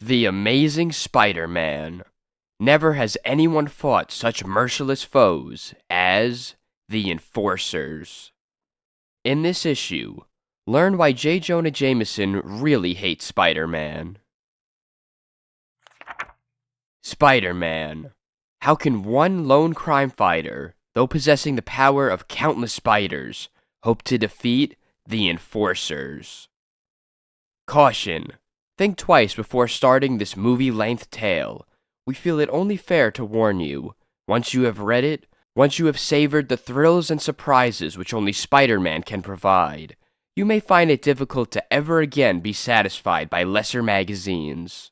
The Amazing Spider-Man. Never has anyone fought such merciless foes as the Enforcers. In this issue, learn why J. Jonah Jameson really hates Spider-Man. Spider-Man. How can one lone crime fighter, though possessing the power of countless spiders, hope to defeat the Enforcers? Caution. Think twice before starting this movie-length tale. We feel it only fair to warn you. Once you have read it, once you have savored the thrills and surprises which only Spider-Man can provide, you may find it difficult to ever again be satisfied by lesser magazines.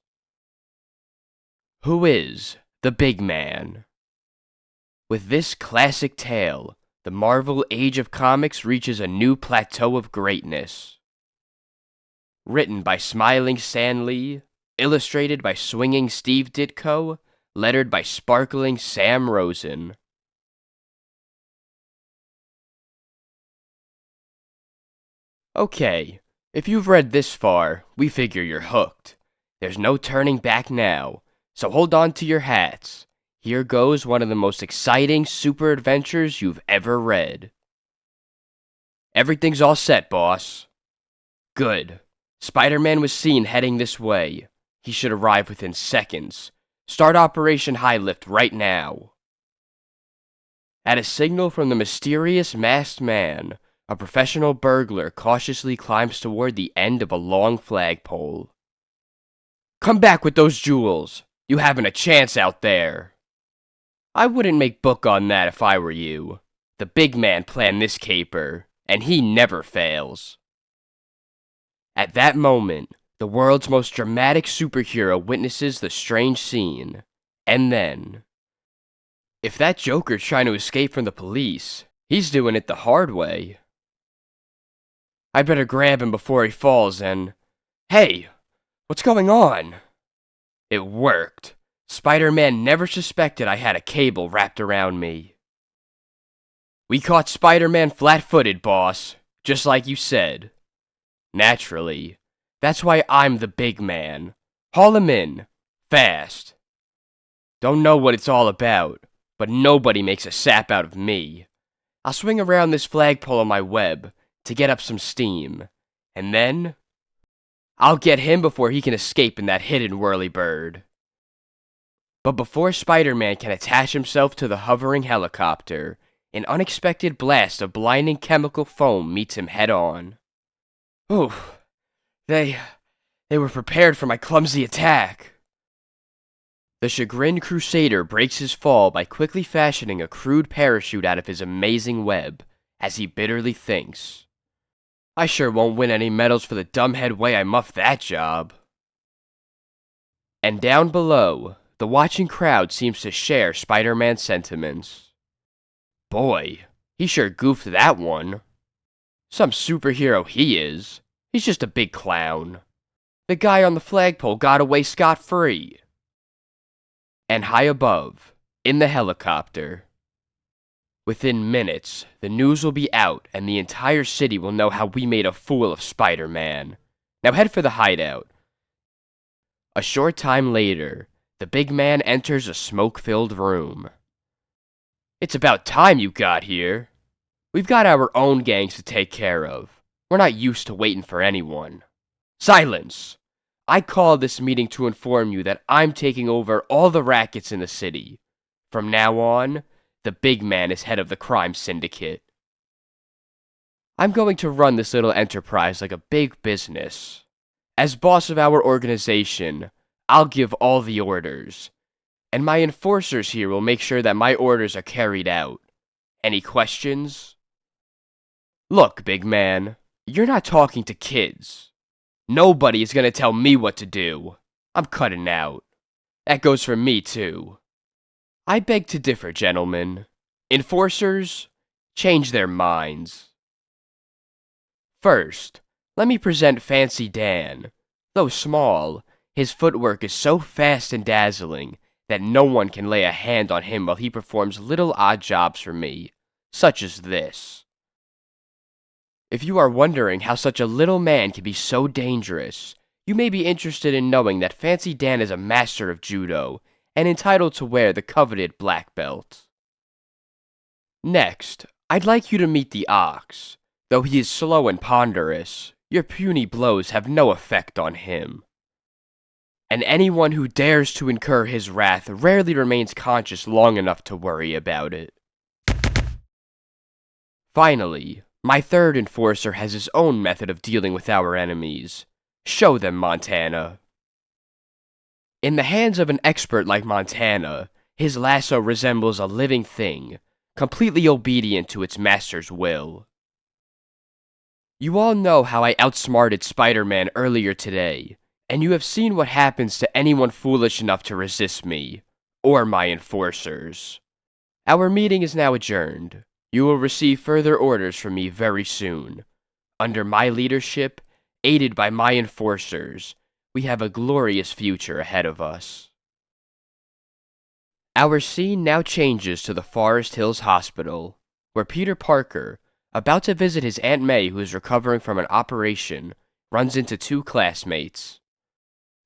Who is the Big Man? With this classic tale, the Marvel Age of Comics reaches a new plateau of greatness. Written by Smiling Stan Lee, illustrated by Swinging Steve Ditko, lettered by Sparkling Sam Rosen. Okay, if you've read this far, we figure you're hooked. There's no turning back now, so hold on to your hats. Here goes one of the most exciting super adventures you've ever read. Everything's all set, boss. Good. Spider-Man was seen heading this way. He should arrive within seconds. Start Operation High Lift right now. At a signal from the mysterious masked man, a professional burglar cautiously climbs toward the end of a long flagpole. Come back with those jewels. You haven't a chance out there. I wouldn't make book on that if I were you. The Big Man planned this caper, and he never fails. At that moment, the world's most dramatic superhero witnesses the strange scene. And then, if that Joker's trying to escape from the police, he's doing it the hard way. I better grab him before he falls and... Hey! What's going on? It worked. Spider-Man never suspected I had a cable wrapped around me. We caught Spider-Man flat-footed, boss. Just like you said. Naturally. That's why I'm the Big Man. Haul him in. Fast. Don't know what it's all about, but nobody makes a sap out of me. I'll swing around this flagpole on my web to get up some steam, and then I'll get him before he can escape in that hidden whirly-bird. But before Spider-Man can attach himself to the hovering helicopter, an unexpected blast of blinding chemical foam meets him head-on. Oof. They were prepared for my clumsy attack. The chagrined Crusader breaks his fall by quickly fashioning a crude parachute out of his amazing web, as he bitterly thinks, I sure won't win any medals for the dumbhead way I muffed that job. And down below, the watching crowd seems to share Spider-Man's sentiments. Boy, he sure goofed that one. Some superhero he is. He's just a big clown. The guy on the flagpole got away scot-free. And high above, in the helicopter. Within minutes, the news will be out and the entire city will know how we made a fool of Spider-Man. Now head for the hideout. A short time later, the Big Man enters a smoke-filled room. It's about time you got here. We've got our own gangs to take care of. We're not used to waiting for anyone. Silence! I called this meeting to inform you that I'm taking over all the rackets in the city. From now on, the Big Man is head of the crime syndicate. I'm going to run this little enterprise like a big business. As boss of our organization, I'll give all the orders. And my enforcers here will make sure that my orders are carried out. Any questions? Look, Big Man, you're not talking to kids. Nobody is going to tell me what to do. I'm cutting out. That goes for me, too. I beg to differ, gentlemen. Enforcers, change their minds. First, let me present Fancy Dan. Though small, his footwork is so fast and dazzling that no one can lay a hand on him while he performs little odd jobs for me, such as this. If you are wondering how such a little man can be so dangerous, You may be interested in knowing that Fancy Dan is a master of judo and entitled to wear the coveted black belt. Next, I'd like you to meet the Ox. Though he is slow and ponderous, your puny blows have no effect on him. And anyone who dares to incur his wrath rarely remains conscious long enough to worry about it. Finally, my third enforcer has his own method of dealing with our enemies. Show them, Montana. In the hands of an expert like Montana, his lasso resembles a living thing, completely obedient to its master's will. You all know how I outsmarted Spider-Man earlier today, and you have seen what happens to anyone foolish enough to resist me, or my enforcers. Our meeting is now adjourned. You will receive further orders from me very soon. Under my leadership, aided by my enforcers, we have a glorious future ahead of us. Our scene now changes to the Forest Hills Hospital, where Peter Parker, about to visit his Aunt May who is recovering from an operation, runs into two classmates.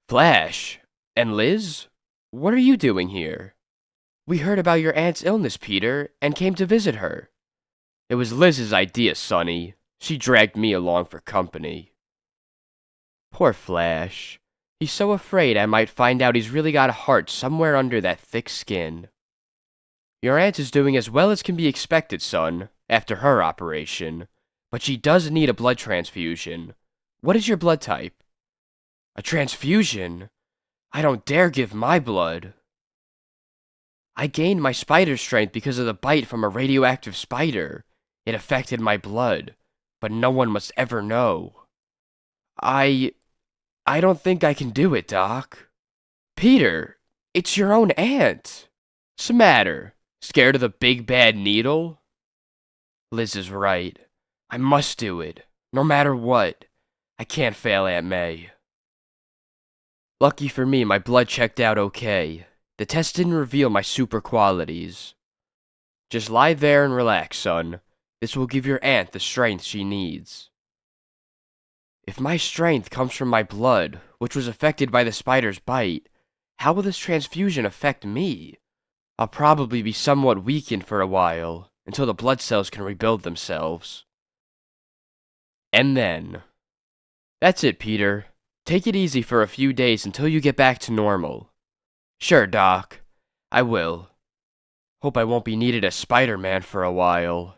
Flash and Liz, what are you doing here? We heard about your aunt's illness, Peter, and came to visit her. It was Liz's idea, Sonny. She dragged me along for company. Poor Flash. He's so afraid I might find out he's really got a heart somewhere under that thick skin. Your aunt is doing as well as can be expected, son, after her operation, but she does need a blood transfusion. What is your blood type? A transfusion? I don't dare give my blood. I gained my spider strength because of the bite from a radioactive spider. It affected my blood, but no one must ever know. I don't think I can do it, Doc. Peter, it's your own aunt. What's the matter? Scared of the big bad needle? Liz is right. I must do it, no matter what. I can't fail Aunt May. Lucky for me, my blood checked out okay. The test didn't reveal my super qualities. Just lie there and relax, son. This will give your aunt the strength she needs. If my strength comes from my blood, which was affected by the spider's bite, how will this transfusion affect me? I'll probably be somewhat weakened for a while, until the blood cells can rebuild themselves. And then... That's it, Peter. Take it easy for a few days until you get back to normal. Sure, Doc. I will. Hope I won't be needed as Spider-Man for a while.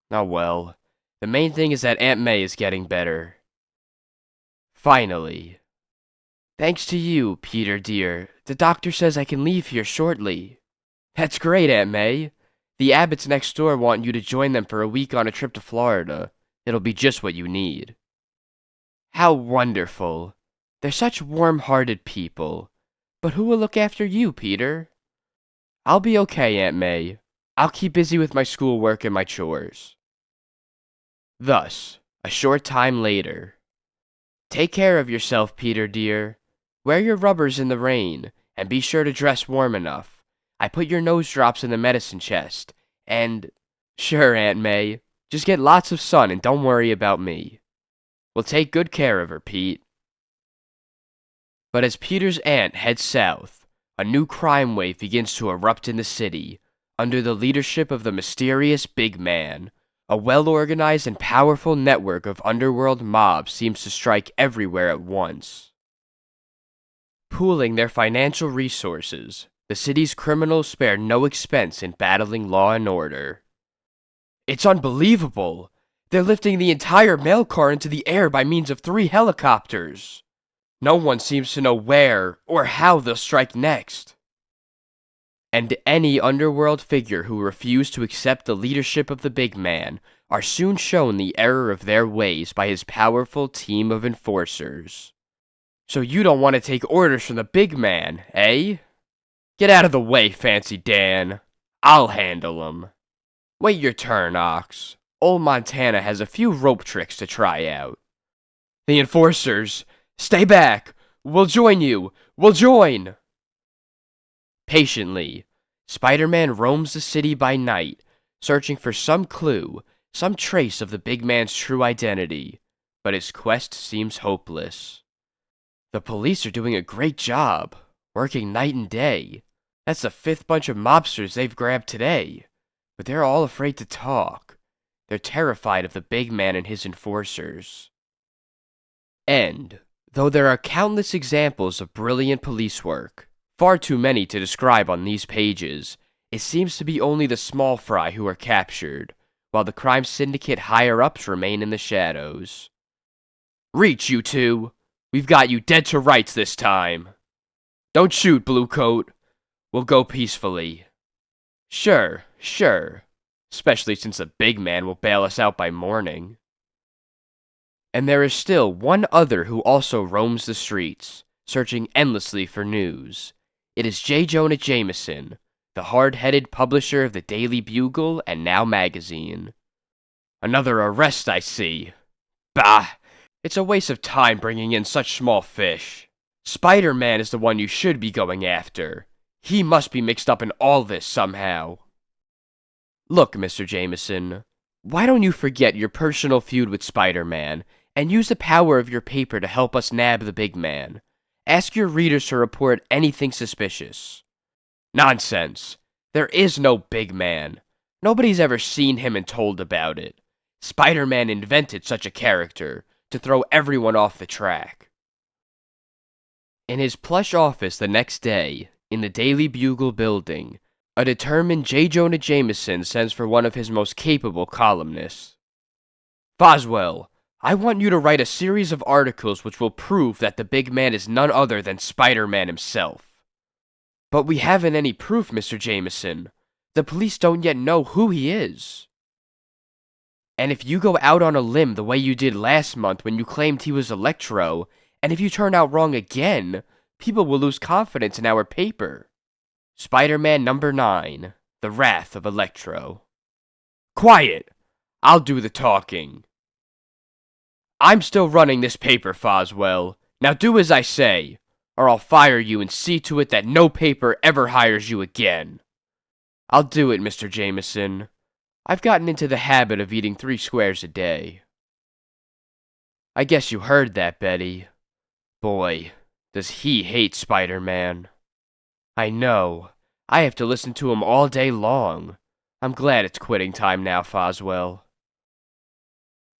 Oh well. The main thing is that Aunt May is getting better. Finally. Thanks to you, Peter dear, the doctor says I can leave here shortly. That's great, Aunt May. The Abbotts next door want you to join them for a week on a trip to Florida. It'll be just what you need. How wonderful. They're such warm-hearted people. But who will look after you, Peter? I'll be okay, Aunt May. I'll keep busy with my schoolwork and my chores. Thus, a short time later. Take care of yourself, Peter dear. Wear your rubbers in the rain, and be sure to dress warm enough. I put your nose drops in the medicine chest, and... Sure, Aunt May. Just get lots of sun and don't worry about me. We'll take good care of her, Pete. But as Peter's aunt heads south, a new crime wave begins to erupt in the city, under the leadership of the mysterious Big Man. A well-organized and powerful network of underworld mobs seems to strike everywhere at once. Pooling their financial resources, the city's criminals spare no expense in battling law and order. It's unbelievable! They're lifting the entire mail car into the air by means of 3 helicopters. No one seems to know where or how they'll strike next. And any underworld figure who refuse to accept the leadership of the Big Man are soon shown the error of their ways by his powerful team of enforcers. So you don't want to take orders from the Big Man, eh? Get out of the way, Fancy Dan. I'll handle 'em. Wait your turn, Ox. Old Montana has a few rope tricks to try out. The enforcers! Stay back! We'll join you! We'll join! Patiently, Spider-Man roams the city by night, searching for some clue, some trace of the Big Man's true identity, but his quest seems hopeless. The police are doing a great job, working night and day. That's the 5th bunch of mobsters they've grabbed today. But they're all afraid to talk. They're terrified of the big man and his enforcers. And, though there are countless examples of brilliant police work, far too many to describe on these pages, it seems to be only the small fry who are captured, while the crime syndicate higher-ups remain in the shadows. Reach, you two! We've got you dead to rights this time. Don't shoot, Bluecoat. We'll go peacefully. Sure. Especially since the big man will bail us out by morning. And there is still one other who also roams the streets, searching endlessly for news. It is J. Jonah Jameson, the hard-headed publisher of the Daily Bugle and Now magazine. Another arrest, I see. Bah! It's a waste of time bringing in such small fish. Spider-Man is the one you should be going after. He must be mixed up in all this somehow. Look, Mr. Jameson, why don't you forget your personal feud with Spider-Man and use the power of your paper to help us nab the big man? Ask your readers to report anything suspicious. Nonsense. There is no big man. Nobody's ever seen him and told about it. Spider-Man invented such a character to throw everyone off the track. In his plush office the next day, in the Daily Bugle building, a determined J. Jonah Jameson sends for one of his most capable columnists. Boswell, I want you to write a series of articles which will prove that the big man is none other than Spider-Man himself. But we haven't any proof, Mr. Jameson. The police don't yet know who he is. And if you go out on a limb the way you did last month when you claimed he was Electro, and if you turn out wrong again, people will lose confidence in our paper. Spider-Man number 9, The Wrath of Electro. Quiet! I'll do the talking. I'm still running this paper, Foswell. Now do as I say, or I'll fire you and see to it that no paper ever hires you again. I'll do it, Mr. Jameson. I've gotten into the habit of eating 3 squares a day. I guess you heard that, Betty. Boy, does he hate Spider-Man. I know. I have to listen to him all day long. I'm glad it's quitting time now, Foswell.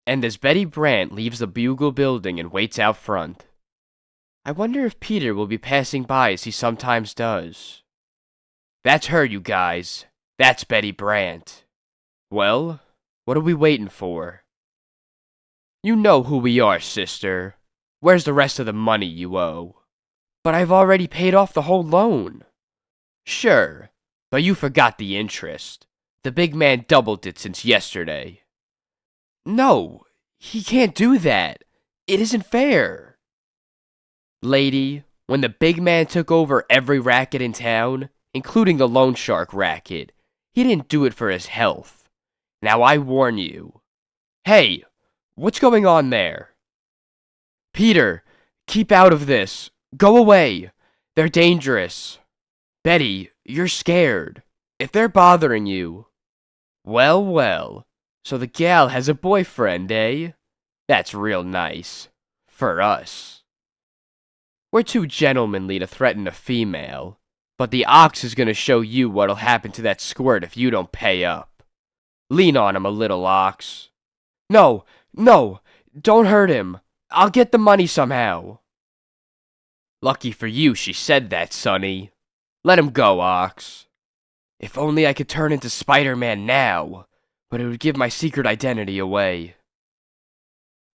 And as Betty Brant leaves the Bugle building and waits out front, I wonder if Peter will be passing by as he sometimes does. That's her, you guys. That's Betty Brant. Well, what are we waiting for? You know who we are, sister. Where's the rest of the money you owe? But I've already paid off the whole loan. Sure, but you forgot the interest. The big man doubled it since yesterday. No, he can't do that. It isn't fair. Lady, when the big man took over every racket in town, including the loan shark racket, he didn't do it for his health. Now I warn you. Hey, what's going on there? Peter, keep out of this. Go away. They're dangerous. Betty, you're scared. If they're bothering you... Well, so the gal has a boyfriend, eh? That's real nice. For us. We're too gentlemanly to threaten a female, but the ox is gonna show you what'll happen to that squirt if you don't pay up. Lean on him a little, Ox. No, don't hurt him. I'll get the money somehow. Lucky for you she said that, Sonny. Let him go, Ox. If only I could turn into Spider-Man now, but it would give my secret identity away.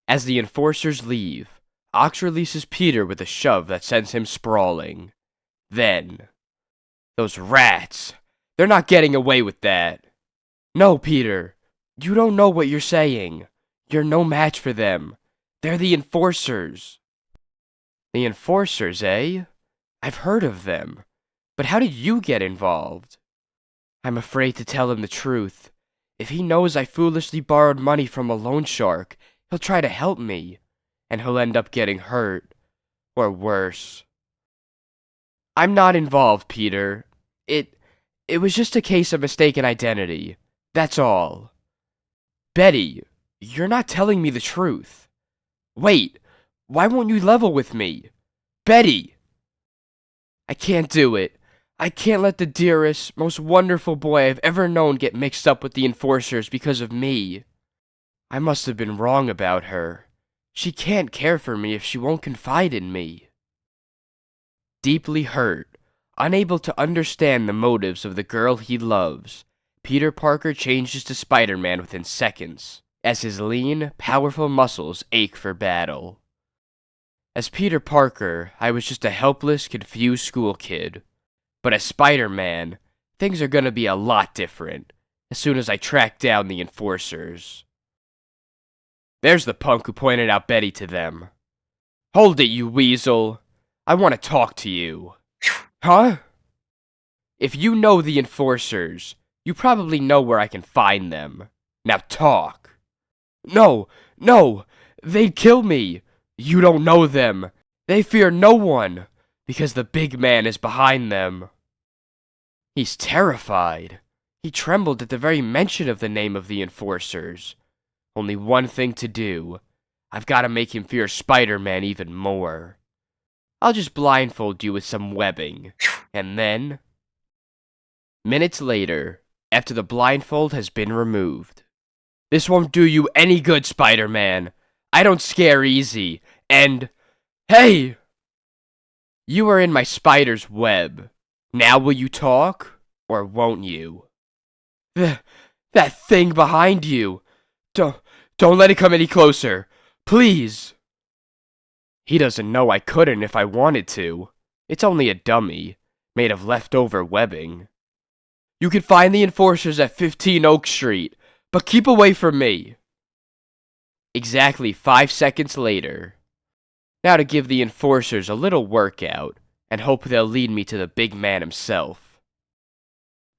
As the enforcers leave, Ox releases Peter with a shove that sends him sprawling. Then, those rats, they're not getting away with that. No, Peter, you don't know what you're saying. You're no match for them. They're the enforcers. The enforcers, eh? I've heard of them. But how did you get involved? I'm afraid to tell him the truth. If he knows I foolishly borrowed money from a loan shark, he'll try to help me, and he'll end up getting hurt. Or worse. I'm not involved, Peter. It was just a case of mistaken identity. That's all. Betty, you're not telling me the truth. Wait, why won't you level with me? Betty! I can't do it. I can't let the dearest, most wonderful boy I've ever known get mixed up with the enforcers because of me. I must have been wrong about her. She can't care for me if she won't confide in me. Deeply hurt, unable to understand the motives of the girl he loves, Peter Parker changes to Spider-Man within seconds, as his lean, powerful muscles ache for battle. As Peter Parker, I was just a helpless, confused school kid. But as Spider-Man, things are gonna be a lot different, as soon as I track down the enforcers. There's the punk who pointed out Betty to them. Hold it, you weasel! I want to talk to you. Huh? If you know the enforcers, you probably know where I can find them. Now talk. No, no, they'd kill me. You don't know them. They fear no one, because the big man is behind them. He's terrified. He trembled at the very mention of the name of the enforcers. Only one thing to do. I've got to make him fear Spider-Man even more. I'll just blindfold you with some webbing, and then... Minutes later, after the blindfold has been removed. This won't do you any good, Spider-Man. I don't scare easy, and... Hey! You are in my spider's web. Now will you talk, or won't you? That thing behind you! Don't let it come any closer, please! He doesn't know I couldn't if I wanted to. It's only a dummy, made of leftover webbing. You can find the enforcers at 15 Oak Street, but keep away from me. Exactly 5 seconds later. Now to give the enforcers a little workout, and hope they'll lead me to the big man himself.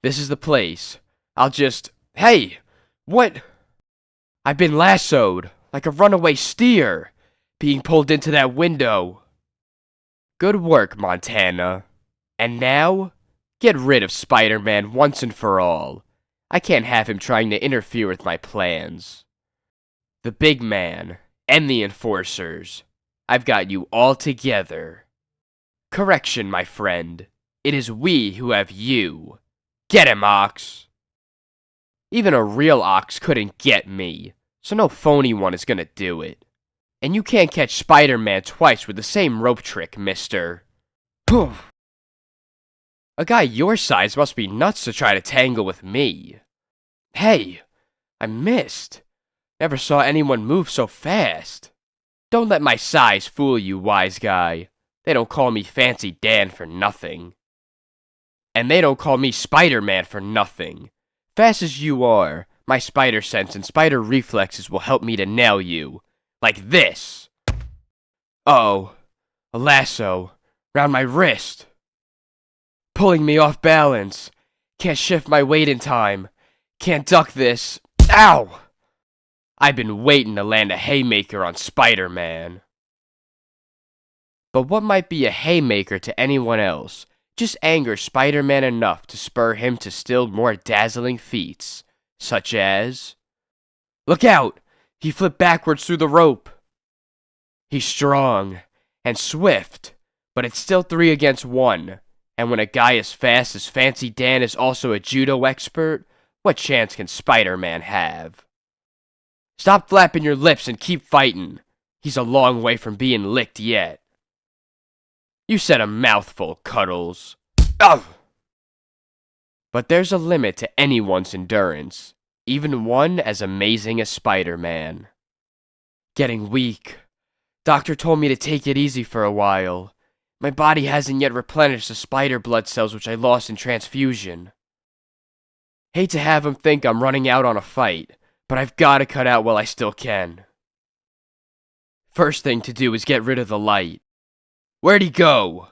This is the place. I'll just... Hey! What? I've been lassoed, like a runaway steer, being pulled into that window. Good work, Montana. And now, get rid of Spider-Man once and for all. I can't have him trying to interfere with my plans. The big man, and the enforcers. I've got you all together. Correction, my friend. It is we who have you. Get him, Ox. Even a real Ox couldn't get me, so no phony one is gonna do it. And you can't catch Spider-Man twice with the same rope trick, mister. Poof. A guy your size must be nuts to try to tangle with me. Hey, I missed. Never saw anyone move so fast. Don't let my size fool you, wise guy. They don't call me Fancy Dan for nothing. And they don't call me Spider-Man for nothing. Fast as you are, my spider sense and spider reflexes will help me to nail you. Like this. Uh-oh. A lasso. Round my wrist. Pulling me off balance. Can't shift my weight in time. Can't duck this. Ow! I've been waiting to land a haymaker on Spider-Man. But what might be a haymaker to anyone else just angers Spider-Man enough to spur him to still more dazzling feats, such as... Look out! He flipped backwards through the rope. He's strong and swift, but it's still 3 against 1. And when a guy as fast as Fancy Dan is also a judo expert, what chance can Spider-Man have? Stop flapping your lips and keep fighting. He's a long way from being licked yet. You said a mouthful, Cuddles. Ugh! But there's a limit to anyone's endurance, even one as amazing as Spider-Man. Getting weak. Doctor told me to take it easy for a while. My body hasn't yet replenished the spider blood cells which I lost in transfusion. Hate to have him think I'm running out on a fight, but I've got to cut out while I still can. First thing to do is get rid of the light. Where'd he go?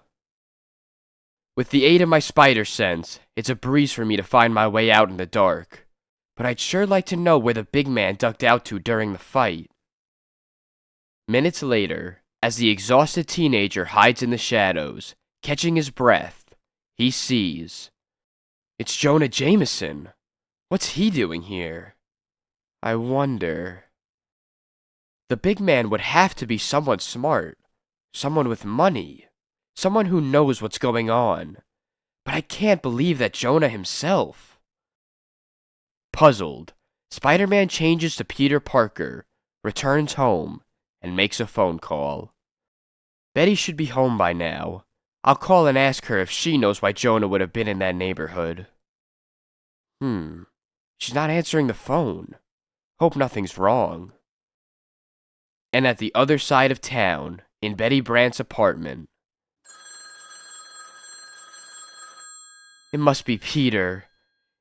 With the aid of my spider sense, it's a breeze for me to find my way out in the dark. But I'd sure like to know where the big man ducked out to during the fight. Minutes later, as the exhausted teenager hides in the shadows, catching his breath, he sees... It's Jonah Jameson. What's he doing here? I wonder... The big man would have to be someone smart. Someone with money. Someone who knows what's going on. But I can't believe that Jonah himself. Puzzled, Spider-Man changes to Peter Parker, returns home, and makes a phone call. Betty should be home by now. I'll call and ask her if she knows why Jonah would have been in that neighborhood. She's not answering the phone. Hope nothing's wrong. And at the other side of town, in Betty Brant's apartment. It must be Peter.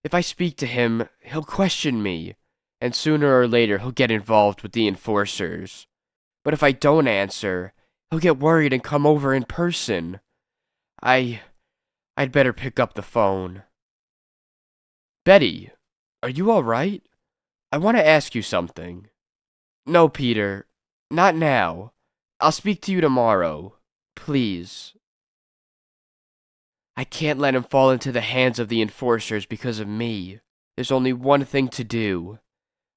If I speak to him, he'll question me, and sooner or later he'll get involved with the enforcers. But if I don't answer, he'll get worried and come over in person. I'd better pick up the phone. Betty, are you all right? I want to ask you something. No, Peter, not now. I'll speak to you tomorrow. Please. I can't let him fall into the hands of the enforcers because of me. There's only one thing to do.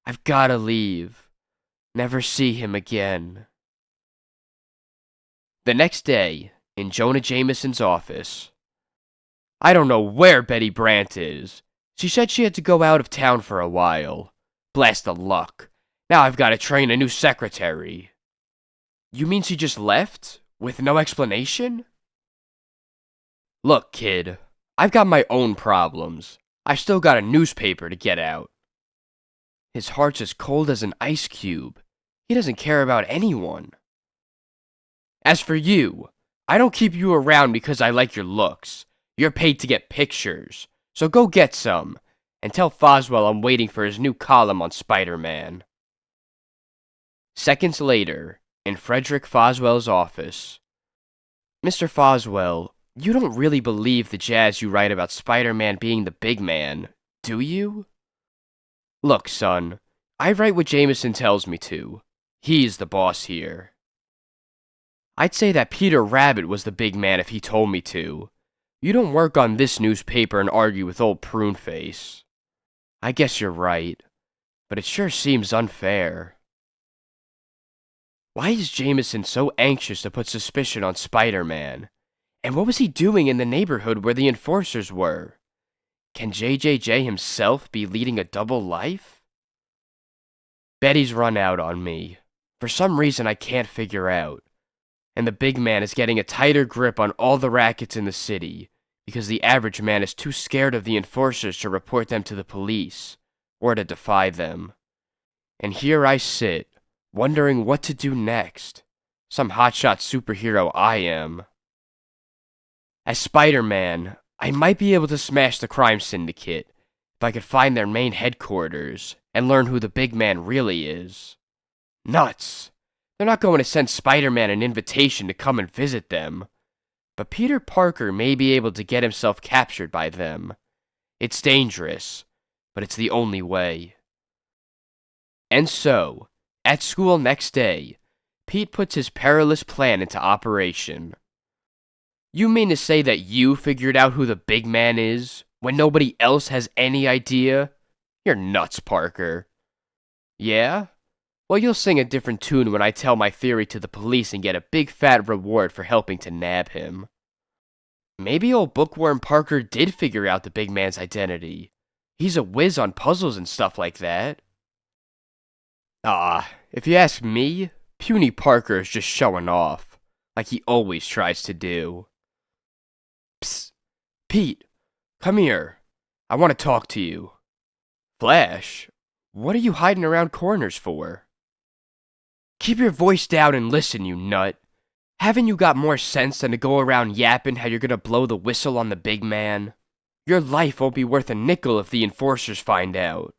I've gotta leave. Never see him again. The next day, in Jonah Jameson's office. I don't know where Betty Brant is. She said she had to go out of town for a while. Blast the luck. Now I've got to train a new secretary. You mean she just left? With no explanation? Look, kid. I've got my own problems. I've still got a newspaper to get out. His heart's as cold as an ice cube. He doesn't care about anyone. As for you, I don't keep you around because I like your looks. You're paid to get pictures. So go get some, and tell Foswell I'm waiting for his new column on Spider-Man. Seconds later, in Frederick Foswell's office. Mr. Foswell, you don't really believe the jazz you write about Spider-Man being the big man, do you? Look, son, I write what Jameson tells me to. He's the boss here. I'd say that Peter Rabbit was the big man if he told me to. You don't work on this newspaper and argue with old Pruneface. I guess you're right, but it sure seems unfair. Why is Jameson so anxious to put suspicion on Spider-Man? And what was he doing in the neighborhood where the enforcers were? Can JJJ himself be leading a double life? Betty's run out on me. For some reason I can't figure out. And the big man is getting a tighter grip on all the rackets in the city, because the average man is too scared of the enforcers to report them to the police, or to defy them. And here I sit, wondering what to do next. Some hotshot superhero I am. As Spider-Man, I might be able to smash the crime syndicate, if I could find their main headquarters, and learn who the big man really is. Nuts! They're not going to send Spider-Man an invitation to come and visit them. But Peter Parker may be able to get himself captured by them. It's dangerous, but it's the only way. And so, at school next day, Pete puts his perilous plan into operation. You mean to say that you figured out who the big man is, when nobody else has any idea? You're nuts, Parker. Yeah? Well, you'll sing a different tune when I tell my theory to the police and get a big fat reward for helping to nab him. Maybe old Bookworm Parker did figure out the big man's identity. He's a whiz on puzzles and stuff like that. If you ask me, Puny Parker is just showing off, like he always tries to do. Psst, Pete, come here. I want to talk to you. Flash, what are you hiding around corners for? Keep your voice down and listen, you nut. Haven't you got more sense than to go around yapping how you're gonna blow the whistle on the big man? Your life won't be worth a nickel if the enforcers find out.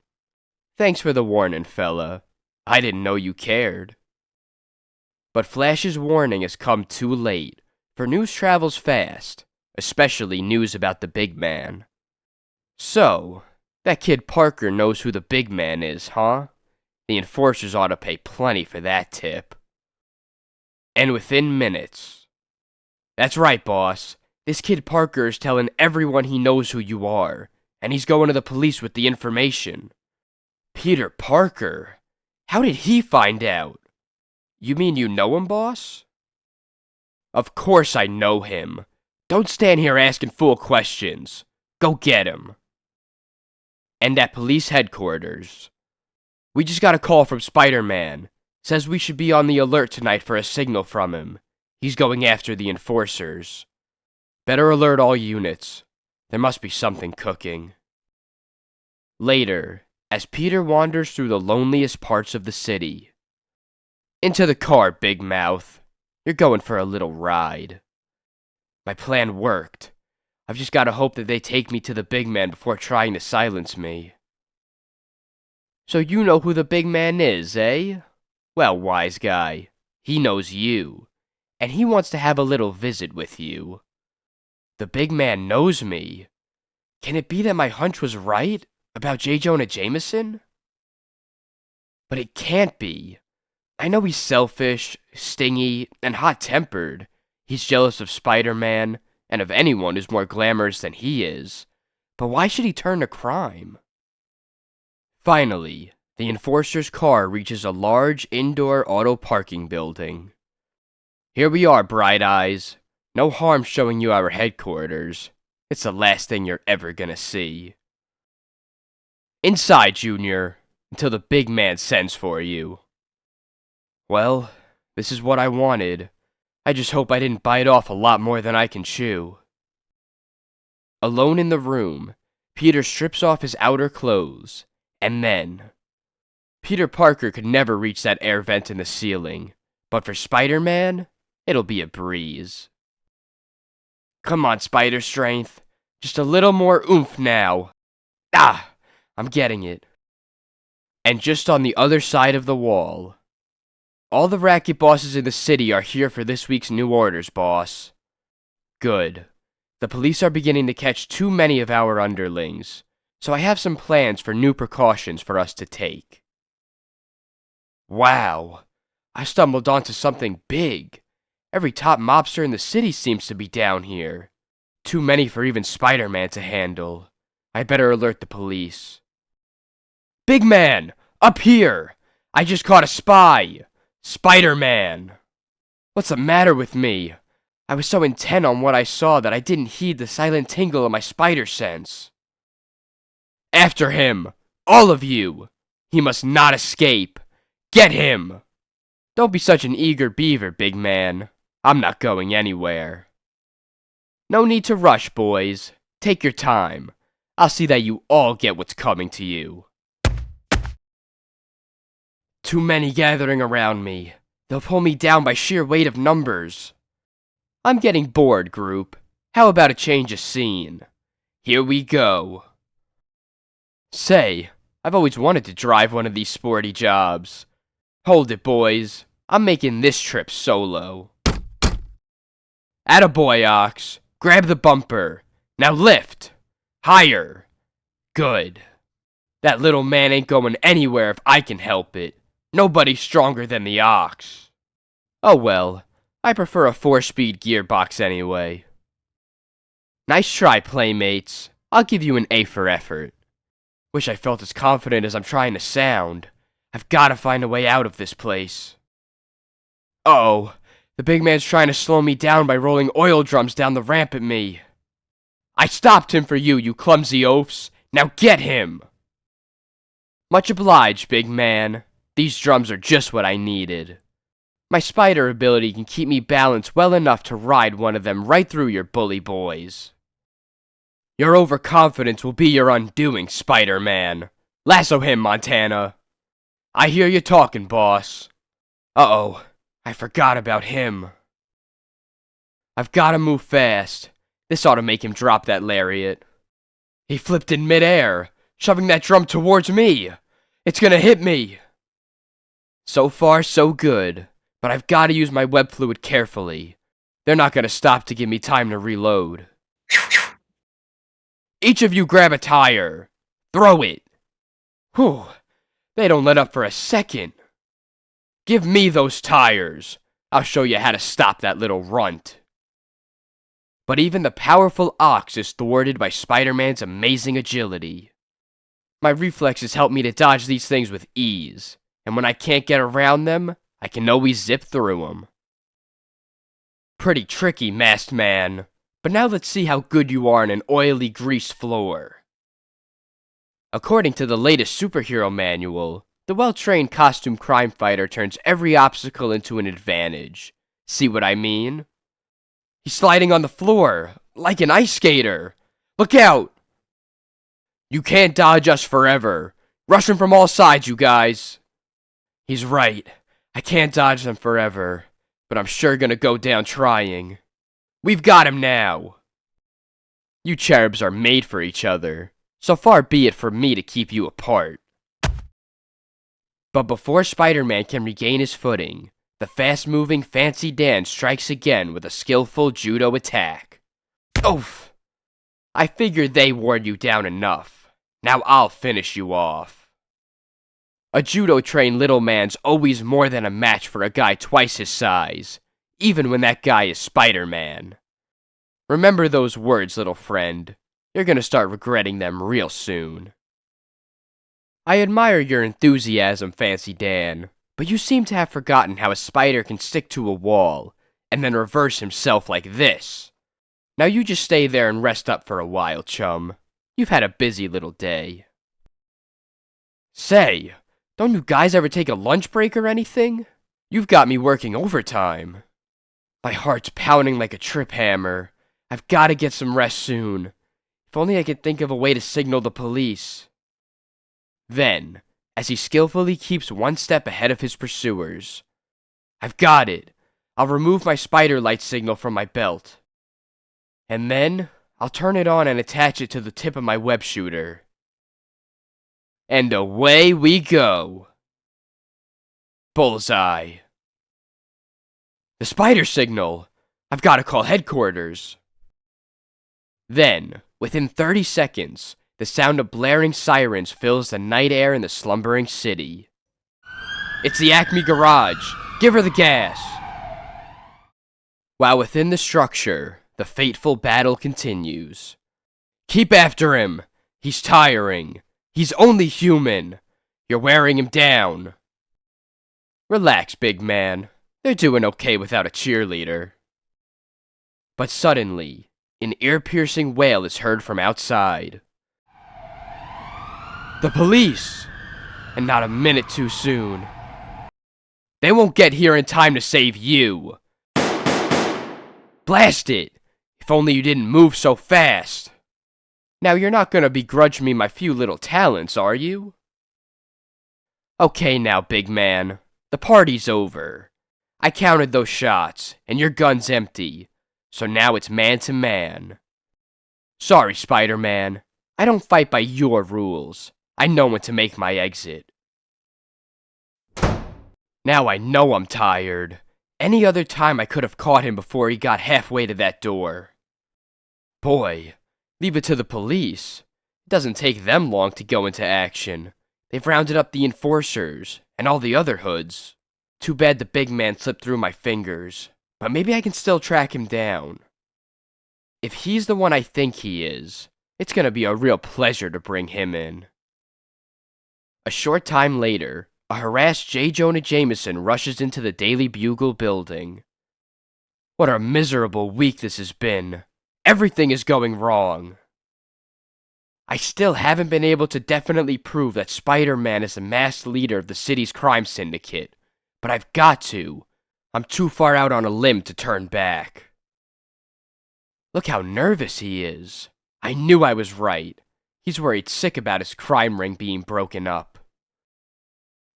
Thanks for the warning, fella. I didn't know you cared. But Flash's warning has come too late, for news travels fast, especially news about the big man. So, that kid Parker knows who the big man is, huh? The enforcers ought to pay plenty for that tip. And within minutes. That's right, boss. This kid Parker is telling everyone he knows who you are, and he's going to the police with the information. Peter Parker? How did he find out? You mean you know him, boss? Of course I know him. Don't stand here asking fool questions. Go get him. And at police headquarters. We just got a call from Spider-Man. Says we should be on the alert tonight for a signal from him. He's going after the enforcers. Better alert all units. There must be something cooking. Later, as Peter wanders through the loneliest parts of the city. Into the car, Big Mouth. You're going for a little ride. My plan worked. I've just got to hope that they take me to the Big Man before trying to silence me. So you know who the Big Man is, eh? Well, wise guy, he knows you, and he wants to have a little visit with you. The Big Man knows me. Can it be that my hunch was right about J. Jonah Jameson? But it can't be. I know he's selfish, stingy, and hot-tempered. He's jealous of Spider-Man, and of anyone who's more glamorous than he is. But why should he turn to crime? Finally, the enforcer's car reaches a large indoor auto parking building. Here we are, Bright Eyes. No harm showing you our headquarters. It's the last thing you're ever gonna see. Inside, Junior, until the Big Man sends for you. Well, this is what I wanted. I just hope I didn't bite off a lot more than I can chew. Alone in the room, Peter strips off his outer clothes, and then... Peter Parker could never reach that air vent in the ceiling, but for Spider-Man, it'll be a breeze. Come on, Spider Strength. Just a little more oomph now. Ah, I'm getting it. And just on the other side of the wall... All the racket bosses in the city are here for this week's new orders, boss. Good. The police are beginning to catch too many of our underlings, so I have some plans for new precautions for us to take. Wow, I stumbled onto something big. Every top mobster in the city seems to be down here. Too many for even Spider-Man to handle. I better alert the police. Big Man, up here! I just caught a spy! Spider-Man! What's the matter with me? I was so intent on what I saw that I didn't heed the silent tingle of my spider sense. After him! All of you! He must not escape! Get him! Don't be such an eager beaver, Big Man. I'm not going anywhere. No need to rush, boys. Take your time. I'll see that you all get what's coming to you. Too many gathering around me. They'll pull me down by sheer weight of numbers. I'm getting bored, group. How about a change of scene? Here we go. Say, I've always wanted to drive one of these sporty jobs. Hold it, boys. I'm making this trip solo. Attaboy, Ox. Grab the bumper. Now lift. Higher. Good. That little man ain't going anywhere if I can help it. Nobody's stronger than the Ox. Oh well, I prefer a 4-speed gearbox anyway. Nice try, playmates. I'll give you an A for effort. Wish I felt as confident as I'm trying to sound. I've got to find a way out of this place. Uh-oh, the Big Man's trying to slow me down by rolling oil drums down the ramp at me. I stopped him for you, you clumsy oafs. Now get him! Much obliged, Big Man. These drums are just what I needed. My spider ability can keep me balanced well enough to ride one of them right through your bully boys. Your overconfidence will be your undoing, Spider-Man. Lasso him, Montana. I hear you talking, boss. Uh-oh, I forgot about him. I've got to move fast. This ought to make him drop that lariat. He flipped in midair, shoving that drum towards me. It's gonna hit me. So far, so good, but I've got to use my web fluid carefully. They're not gonna stop to give me time to reload. Each of you grab a tire. Throw it. Whew, they don't let up for a second. Give me those tires. I'll show you how to stop that little runt. But even the powerful Ox is thwarted by Spider-Man's amazing agility. My reflexes help me to dodge these things with ease, and when I can't get around them, I can always zip through them. Pretty tricky, masked man. But now let's see how good you are on an oily, greased floor. According to the latest superhero manual, the well-trained costume crime fighter turns every obstacle into an advantage. See what I mean? He's sliding on the floor, like an ice skater. Look out! You can't dodge us forever. Rush him from all sides, you guys. He's right. I can't dodge them forever, but I'm sure gonna go down trying. We've got him now. You cherubs are made for each other, so far be it from me to keep you apart. But before Spider-Man can regain his footing, the fast-moving Fancy Dan strikes again with a skillful judo attack. Oof! I figured they wore you down enough. Now I'll finish you off. A judo-trained little man's always more than a match for a guy twice his size, even when that guy is Spider-Man. Remember those words, little friend. You're gonna start regretting them real soon. I admire your enthusiasm, Fancy Dan, but you seem to have forgotten how a spider can stick to a wall, and then reverse himself like this. Now you just stay there and rest up for a while, chum. You've had a busy little day. Say, don't you guys ever take a lunch break or anything? You've got me working overtime. My heart's pounding like a trip hammer. I've got to get some rest soon. If only I could think of a way to signal the police. Then, as he skillfully keeps one step ahead of his pursuers, I've got it. I'll remove my spider light signal from my belt. And then, I'll turn it on and attach it to the tip of my web shooter. And away we go. Bullseye. The spider signal. I've got to call headquarters. Then, within 30 seconds, the sound of blaring sirens fills the night air in the slumbering city. It's the Acme Garage. Give her the gas. While within the structure, the fateful battle continues. Keep after him. He's tiring. He's only human. You're wearing him down. Relax, big man. They're doing okay without a cheerleader. But suddenly, an ear-piercing wail is heard from outside. The police! And not a minute too soon. They won't get here in time to save you. Blast it! If only you didn't move so fast. Now you're not gonna begrudge me my few little talents, are you? Okay now, big man. The party's over. I counted those shots, and your gun's empty. So now it's man to man. Sorry, Spider-Man. I don't fight by your rules. I know when to make my exit. Now I know I'm tired. Any other time I could have caught him before he got halfway to that door. Boy, leave it to the police. It doesn't take them long to go into action. They've rounded up the enforcers, and all the other hoods. Too bad the big man slipped through my fingers. But maybe I can still track him down. If he's the one I think he is, it's gonna be a real pleasure to bring him in. A short time later, a harassed J. Jonah Jameson rushes into the Daily Bugle building. What a miserable week this has been. Everything is going wrong. I still haven't been able to definitely prove that Spider-Man is the masked leader of the city's crime syndicate, but I've got to. I'm too far out on a limb to turn back. Look how nervous he is. I knew I was right. He's worried sick about his crime ring being broken up.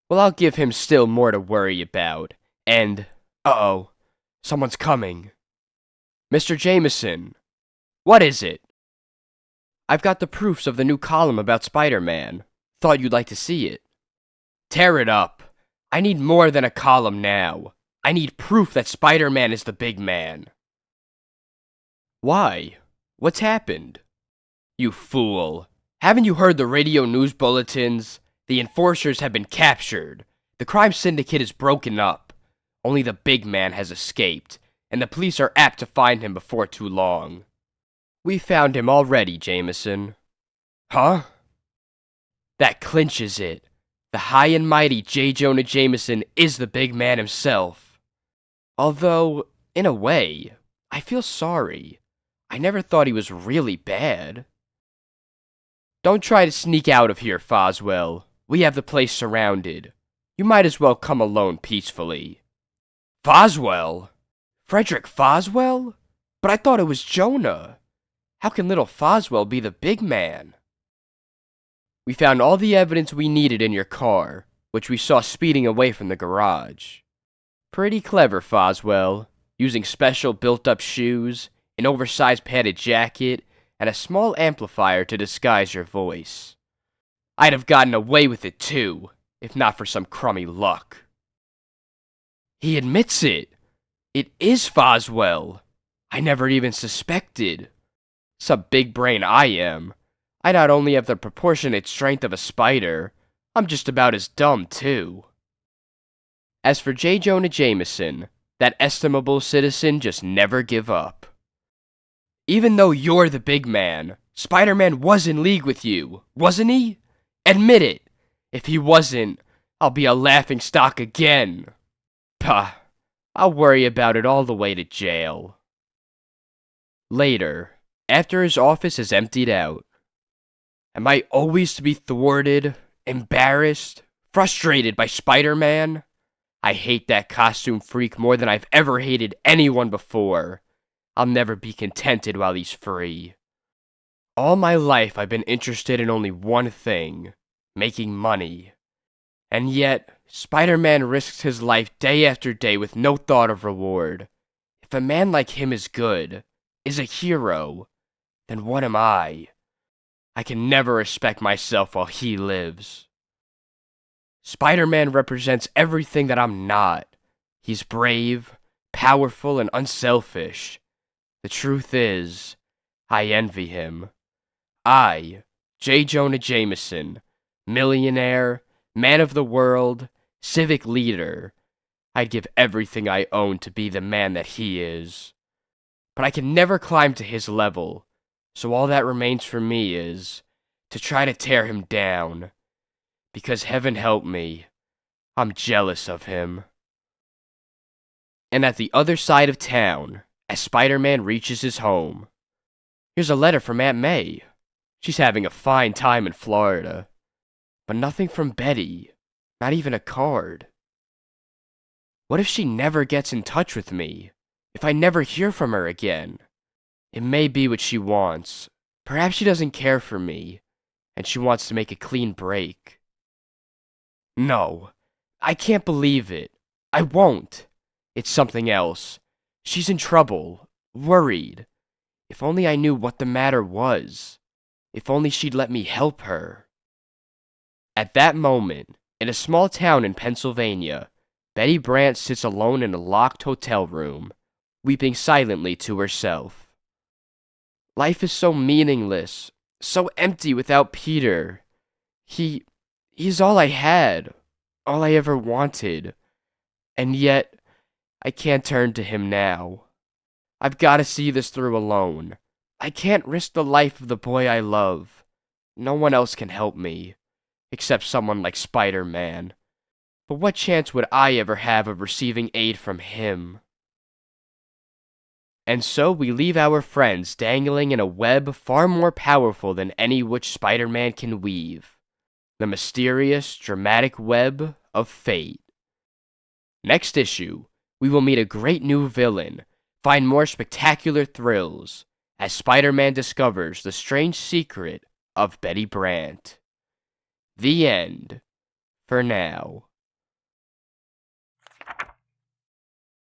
Well, I'll give him still more to worry about. And, uh-oh, someone's coming. Mr. Jameson, what is it? I've got the proofs of the new column about Spider-Man. Thought you'd like to see it. Tear it up. I need more than a column now. I need proof that Spider-Man is the big man. Why? What's happened? You fool. Haven't you heard the radio news bulletins? The enforcers have been captured. The crime syndicate is broken up. Only the big man has escaped, and the police are apt to find him before too long. We found him already, Jameson. Huh? That clinches it. The high and mighty J. Jonah Jameson is the big man himself. Although, In a way, I feel sorry. I never thought he was really bad. Don't try to sneak out of here, Foswell. We have the place surrounded. You might as well come alone peacefully. Foswell? Frederick Foswell? But I thought it was Jonah. How can little Foswell be the big man? We found all the evidence we needed in your car, which we saw speeding away from the garage. Pretty clever, Foswell, using special built-up shoes, an oversized padded jacket, and a small amplifier to disguise your voice. I'd have gotten away with it too, if not for some crummy luck. He admits it. It is Foswell. I never even suspected. Some big brain I am. I not only have the proportionate strength of a spider, I'm just about as dumb too. As for J. Jonah Jameson, that estimable citizen just never give up. Even though you're the big man, Spider-Man was in league with you, wasn't he? Admit it. If he wasn't, I'll be a laughingstock again. Pah, I'll worry about it all the way to jail. Later, after his office is emptied out. Am I always to be thwarted, embarrassed, frustrated by Spider-Man? I hate that costume freak more than I've ever hated anyone before. I'll never be contented while he's free. All my life I've been interested in only one thing, making money. And yet, Spider-Man risks his life day after day with no thought of reward. If a man like him is good, is a hero, then what am I? I can never respect myself while he lives. Spider-Man represents everything that I'm not. He's brave, powerful, and unselfish. The truth is, I envy him. I, J. Jonah Jameson, millionaire, man of the world, civic leader, I'd give everything I own to be the man that he is. But I can never climb to his level, so all that remains for me is to try to tear him down. Because heaven help me, I'm jealous of him. And at the other side of town, as Spider-Man reaches his home, here's a letter from Aunt May. She's having a fine time in Florida. But nothing from Betty, not even a card. What if she never gets in touch with me? If I never hear from her again? It may be what she wants. Perhaps she doesn't care for me, and she wants to make a clean break. No, I can't believe it. I won't. It's something else. She's in trouble, worried. If only I knew what the matter was. If only she'd let me help her. At that moment, in a small town in Pennsylvania, Betty Brant sits alone in a locked hotel room, weeping silently to herself. Life is so meaningless, so empty without Peter. He's all I had, all I ever wanted. And yet, I can't turn to him now. I've got to see this through alone. I can't risk the life of the boy I love. No one else can help me, except someone like Spider-Man. But what chance would I ever have of receiving aid from him? And so we leave our friends dangling in a web far more powerful than any which Spider-Man can weave. The mysterious, dramatic web of fate. Next issue, we will meet a great new villain, find more spectacular thrills, as Spider-Man discovers the strange secret of Betty Brant. The end, for now.